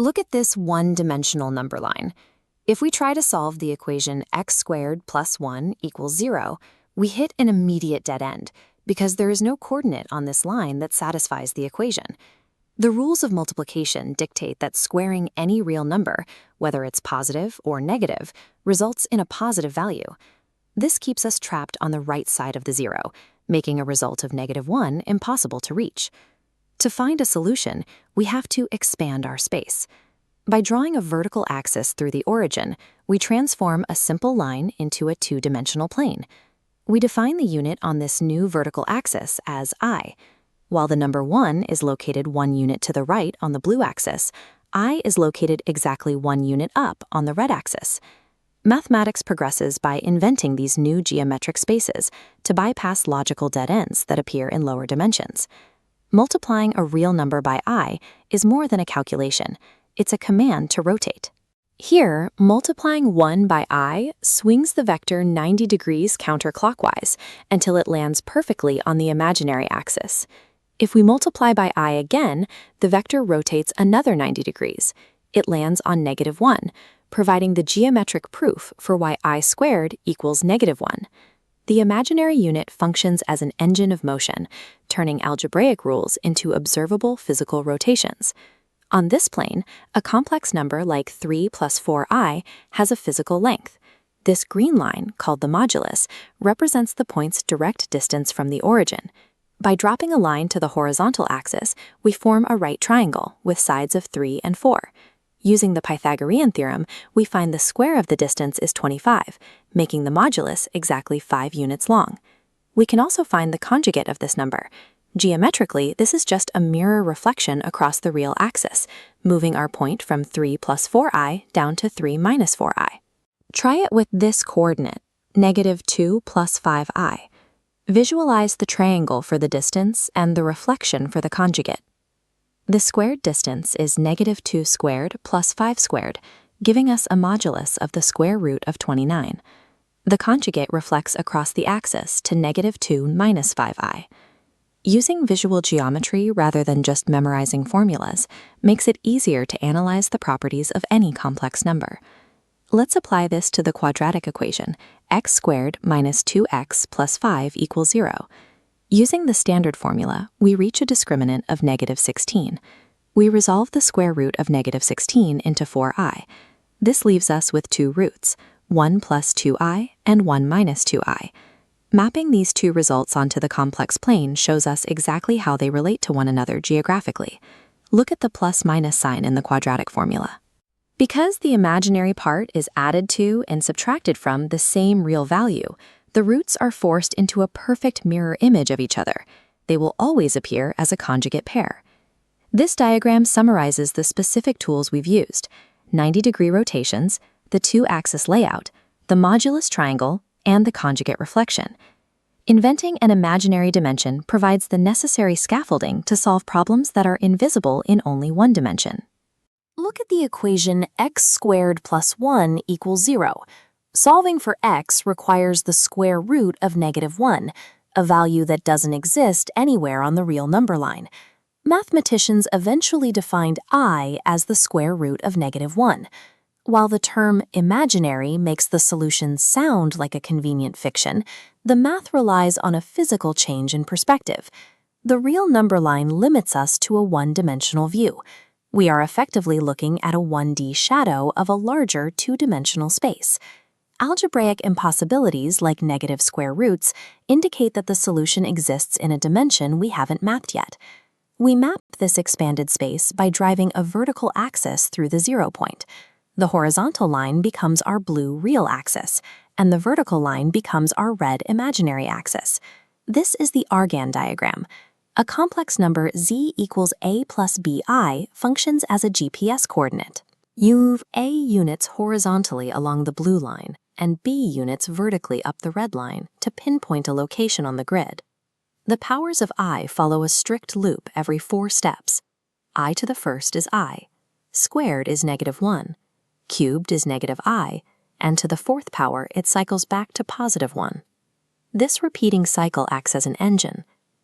Look at this one-dimensional number line. If we try to solve the equation x squared plus 1 equals 0, we hit an immediate dead end because there is no coordinate on this line that satisfies the equation. The rules of multiplication dictate that squaring any real number, whether it's positive or negative, results in a positive value. This keeps us trapped on the right side of the zero, making a result of -1 impossible to reach. To find a solution, we have to expand our space. By drawing a vertical axis through the origin, we transform a simple line into a two-dimensional plane. We define the unit on this new vertical axis as I. While the number 1 is located 1 unit to the right on the blue axis, I is located exactly 1 unit up on the red axis. Mathematics progresses by inventing these new geometric spaces to bypass logical dead ends that appear in lower dimensions. Multiplying a real number by I is more than a calculation. It's a command to rotate. Here, multiplying 1 by I swings the vector 90 degrees counterclockwise until it lands perfectly on the imaginary axis. If we multiply by I again, the vector rotates another 90 degrees. It lands on -1, providing the geometric proof for why I squared equals -1. The imaginary unit functions as an engine of motion, turning algebraic rules into observable physical rotations. On this plane, a complex number like 3 plus 4i has a physical length. This green line, called the modulus, represents the point's direct distance from the origin. By dropping a line to the horizontal axis, we form a right triangle with sides of 3 and 4. Using the Pythagorean theorem, we find the square of the distance is 25, making the modulus exactly 5 units long. We can also find the conjugate of this number. Geometrically, this is just a mirror reflection across the real axis, moving our point from 3 plus 4i down to 3 minus 4i. Try it with this coordinate, -2 plus 5i. Visualize the triangle for the distance and the reflection for the conjugate. The squared distance is -2 squared plus 5 squared, giving us a modulus of the square root of 29. The conjugate reflects across the axis to -2 minus 5i. Using visual geometry rather than just memorizing formulas makes it easier to analyze the properties of any complex number. Let's apply this to the quadratic equation, x squared minus 2x plus 5 equals 0. Using the standard formula, we reach a discriminant of -16. We resolve the square root of -16 into 4i. This leaves us with two roots, 1 plus 2i and 1 minus 2i. Mapping these two results onto the complex plane shows us exactly how they relate to one another geographically. Look at the plus-minus sign in the quadratic formula. Because the imaginary part is added to and subtracted from the same real value, the roots are forced into a perfect mirror image of each other. They will always appear as a conjugate pair. This diagram summarizes the specific tools we've used: 90-degree rotations, the two-axis layout, the modulus triangle, and the conjugate reflection. Inventing an imaginary dimension provides the necessary scaffolding to solve problems that are invisible in only one dimension. Look at the equation x squared plus 1 equals 0. Solving for x requires the square root of -1, a value that doesn't exist anywhere on the real number line. Mathematicians eventually defined I as the square root of -1. While the term imaginary makes the solution sound like a convenient fiction, the math relies on a physical change in perspective. The real number line limits us to a one-dimensional view. We are effectively looking at a 1D shadow of a larger two-dimensional space. Algebraic impossibilities like negative square roots indicate that the solution exists in a dimension we haven't mapped yet. We map this expanded space by driving a vertical axis through the 0 point. The horizontal line becomes our blue real axis, and the vertical line becomes our red imaginary axis. This is the Argand diagram. A complex number z equals a plus bi functions as a GPS coordinate. Move a units horizontally along the blue line and b units vertically up the red line to pinpoint a location on the grid. The powers of I follow a strict loop every 4 steps. I to the first is I, squared is -1, cubed is -I, and to the 4th power it cycles back to +1. This repeating cycle acts as an engine.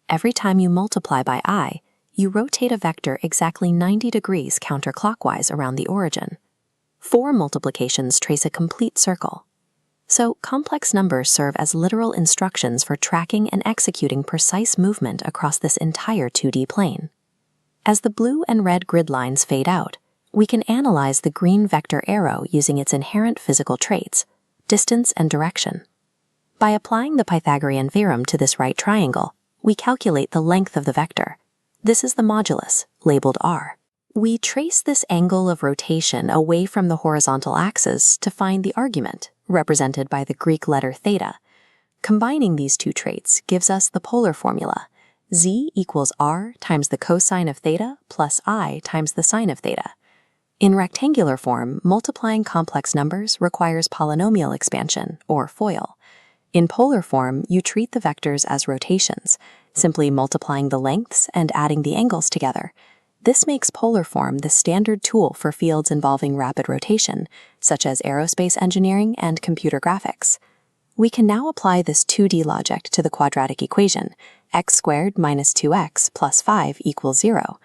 Every time you multiply by I, you rotate a vector exactly 90 degrees counterclockwise around the origin. 4 multiplications trace a complete circle. So complex numbers serve as literal instructions for tracking and executing precise movement across this entire 2D plane. As the blue and red grid lines fade out, we can analyze the green vector arrow using its inherent physical traits, distance and direction. By applying the Pythagorean theorem to this right triangle, we calculate the length of the vector. This is the modulus, labeled r. We trace this angle of rotation away from the horizontal axis to find the argument, represented by the Greek letter theta. Combining these two traits gives us the polar formula, z equals r times the cosine of theta plus I times the sine of theta. In rectangular form, multiplying complex numbers requires polynomial expansion, or FOIL. In polar form, you treat the vectors as rotations, simply multiplying the lengths and adding the angles together. This makes polar form the standard tool for fields involving rapid rotation, such as aerospace engineering and computer graphics. We can now apply this 2D logic to the quadratic equation, x squared minus 2x plus 5 equals 0.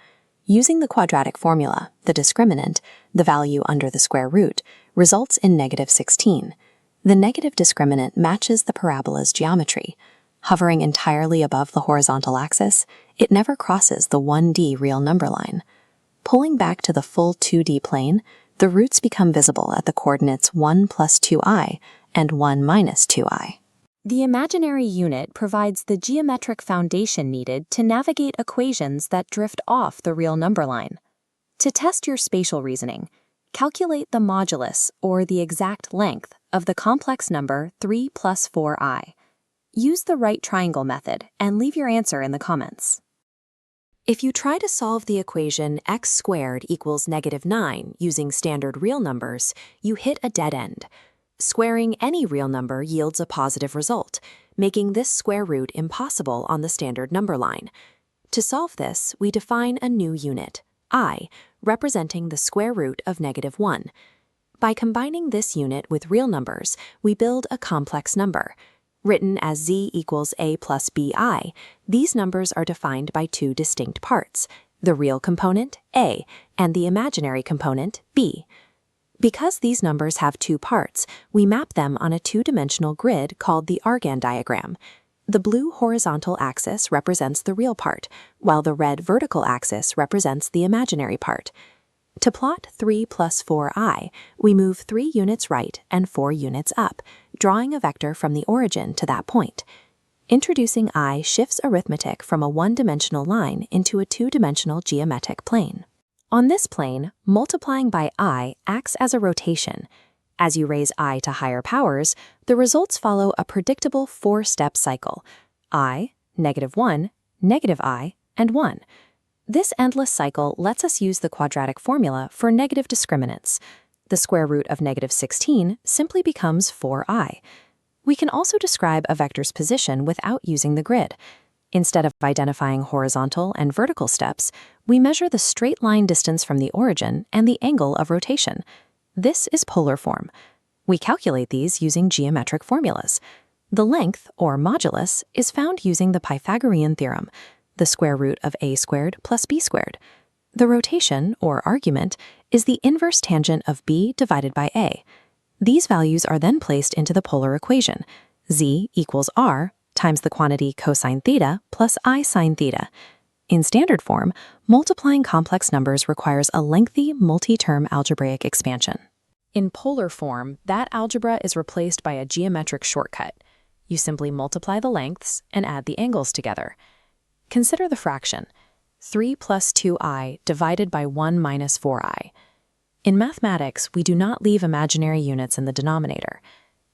Using the quadratic formula, the discriminant, the value under the square root, results in negative 16. The negative discriminant matches the parabola's geometry. Hovering entirely above the horizontal axis, it never crosses the 1D real number line. Pulling back to the full 2D plane, the roots become visible at the coordinates 1 plus 2i and 1 minus 2i. The imaginary unit provides the geometric foundation needed to navigate equations that drift off the real number line. To test your spatial reasoning, calculate the modulus, or the exact length, of the complex number 3 plus 4i. Use the right triangle method and leave your answer in the comments. If you try to solve the equation x squared equals negative 9 using standard real numbers, you hit a dead end. Squaring any real number yields a positive result, making this square root impossible on the standard number line. To solve this, we define a new unit, I, representing the square root of negative 1. By combining this unit with real numbers, we build a complex number. Written as z equals a plus bi, these numbers are defined by two distinct parts, the real component, a, and the imaginary component, b. Because these numbers have two parts, we map them on a two-dimensional grid called the Argand diagram. The blue horizontal axis represents the real part, while the red vertical axis represents the imaginary part. To plot 3 plus 4i, we move 3 units right and 4 units up, drawing a vector from the origin to that point. Introducing I shifts arithmetic from a one-dimensional line into a two-dimensional geometric plane. On this plane, multiplying by I acts as a rotation. As you raise I to higher powers, the results follow a predictable 4-step cycle: I, negative 1, negative I, and 1. This endless cycle lets us use the quadratic formula for negative discriminants. The square root of negative 16 simply becomes 4i. We can also describe a vector's position without using the grid. Instead of identifying horizontal and vertical steps, we measure the straight line distance from the origin and the angle of rotation. This is polar form. We calculate these using geometric formulas. The length, or modulus, is found using the Pythagorean theorem, the square root of a squared plus b squared. The rotation, or argument, is the inverse tangent of b divided by a. These values are then placed into the polar equation, z equals r times the quantity cosine theta plus I sine theta. In standard form, multiplying complex numbers requires a lengthy multi-term algebraic expansion. In polar form, that algebra is replaced by a geometric shortcut. You simply multiply the lengths and add the angles together. Consider the fraction, 3 plus 2i divided by 1 minus 4i. In mathematics, we do not leave imaginary units in the denominator.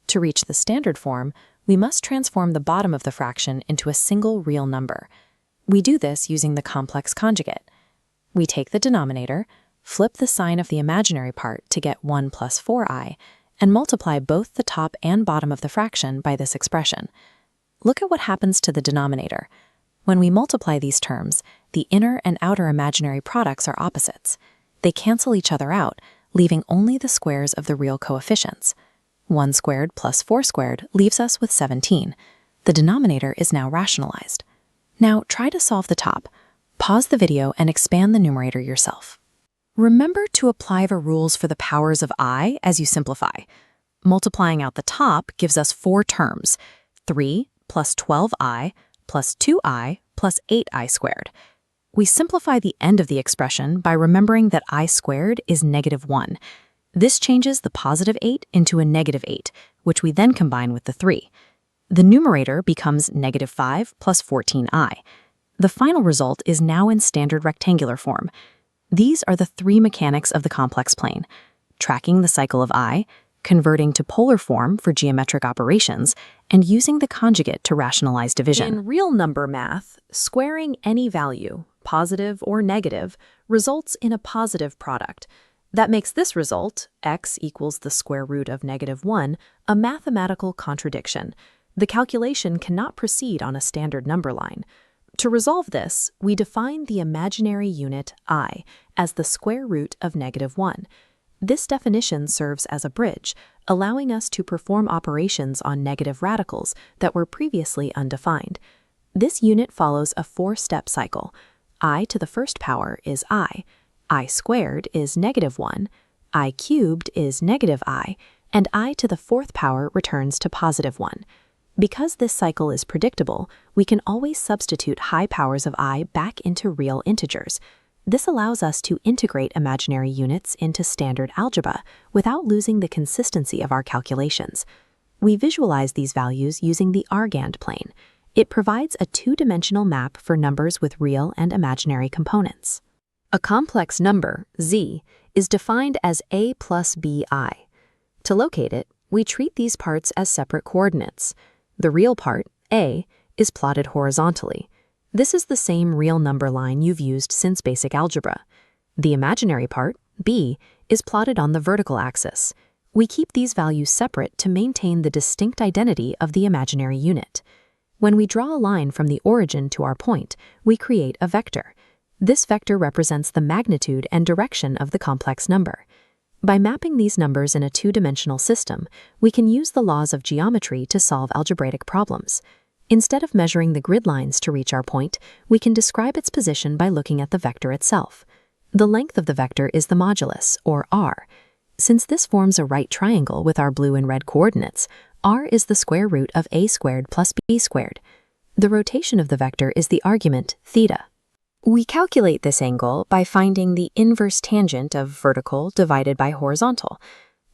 To reach the standard form, we must transform the bottom of the fraction into a single real number. We do this using the complex conjugate. We take the denominator, flip the sign of the imaginary part to get 1 plus 4i, and multiply both the top and bottom of the fraction by this expression. Look at what happens to the denominator. When we multiply these terms, the inner and outer imaginary products are opposites. They cancel each other out, leaving only the squares of the real coefficients. 1 squared plus 4 squared leaves us with 17. The denominator is now rationalized. Now try to solve the top. Pause the video and expand the numerator yourself. Remember to apply the rules for the powers of I as you simplify. Multiplying out the top gives us 4 terms, 3 plus 12i plus 2i plus 8i squared. We simplify the end of the expression by remembering that I squared is -1. This changes the positive 8 into a -8, which we then combine with the 3. The numerator becomes -5 plus 14i. The final result is now in standard rectangular form. These are the 3 mechanics of the complex plane: tracking the cycle of I, converting to polar form for geometric operations, and using the conjugate to rationalize division. In real number math, squaring any value, positive or negative, results in a positive product. That makes this result, x equals the square root of -1, a mathematical contradiction. The calculation cannot proceed on a standard number line. To resolve this, we define the imaginary unit I as the square root of -1. This definition serves as a bridge, allowing us to perform operations on negative radicals that were previously undefined. This unit follows a 4-step cycle. I to the first power is I squared is -1, I cubed is -I, and I to the 4th power returns to +1. Because this cycle is predictable, we can always substitute high powers of I back into real integers. This allows us to integrate imaginary units into standard algebra without losing the consistency of our calculations. We visualize these values using the Argand plane. It provides a 2-dimensional map for numbers with real and imaginary components. A complex number, z, is defined as a plus bi. To locate it, we treat these parts as separate coordinates. The real part, a, is plotted horizontally. This is the same real number line you've used since basic algebra. The imaginary part, b, is plotted on the vertical axis. We keep these values separate to maintain the distinct identity of the imaginary unit. When we draw a line from the origin to our point, we create a vector. This vector represents the magnitude and direction of the complex number. By mapping these numbers in a 2-dimensional system, we can use the laws of geometry to solve algebraic problems. Instead of measuring the grid lines to reach our point, we can describe its position by looking at the vector itself. The length of the vector is the modulus, or r. Since this forms a right triangle with our blue and red coordinates, r is the square root of a squared plus b squared. The rotation of the vector is the argument, theta. We calculate this angle by finding the inverse tangent of vertical divided by horizontal.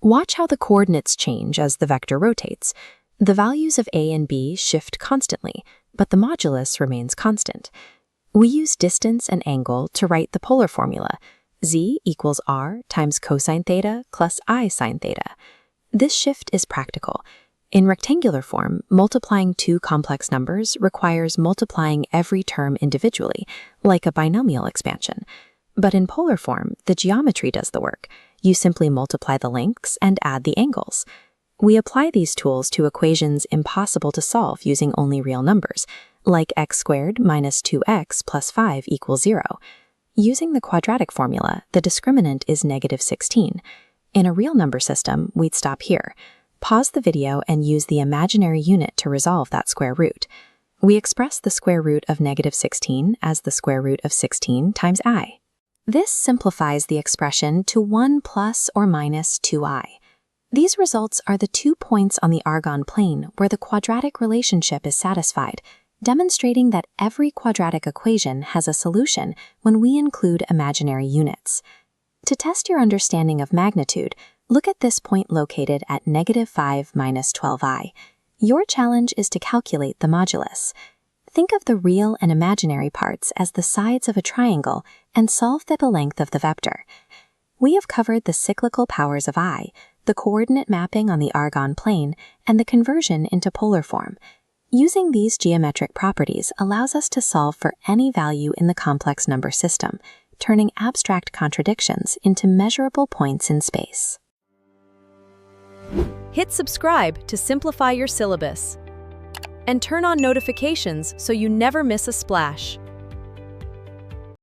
Watch how the coordinates change as the vector rotates. The values of a and b shift constantly, but the modulus remains constant. We use distance and angle to write the polar formula, z equals r times cosine theta plus I sine theta. This shift is practical. In rectangular form, multiplying 2 complex numbers requires multiplying every term individually, like a binomial expansion. But in polar form, the geometry does the work. You simply multiply the lengths and add the angles. We apply these tools to equations impossible to solve using only real numbers, like x squared minus 2x plus 5 equals 0. Using the quadratic formula, the discriminant is -16. In a real number system, we'd stop here. Pause the video and use the imaginary unit to resolve that square root. We express the square root of -16 as the square root of 16 times I. This simplifies the expression to 1 plus or minus 2i. These results are the 2 points on the Argand plane where the quadratic relationship is satisfied, demonstrating that every quadratic equation has a solution when we include imaginary units. To test your understanding of magnitude, look at this point located at -5 minus 12i. Your challenge is to calculate the modulus. Think of the real and imaginary parts as the sides of a triangle and solve the length of the vector. We have covered the cyclical powers of I, the coordinate mapping on the Argand plane, and the conversion into polar form. Using these geometric properties allows us to solve for any value in the complex number system, turning abstract contradictions into measurable points in space. Hit subscribe to simplify your syllabus. And turn on notifications so you never miss a splash.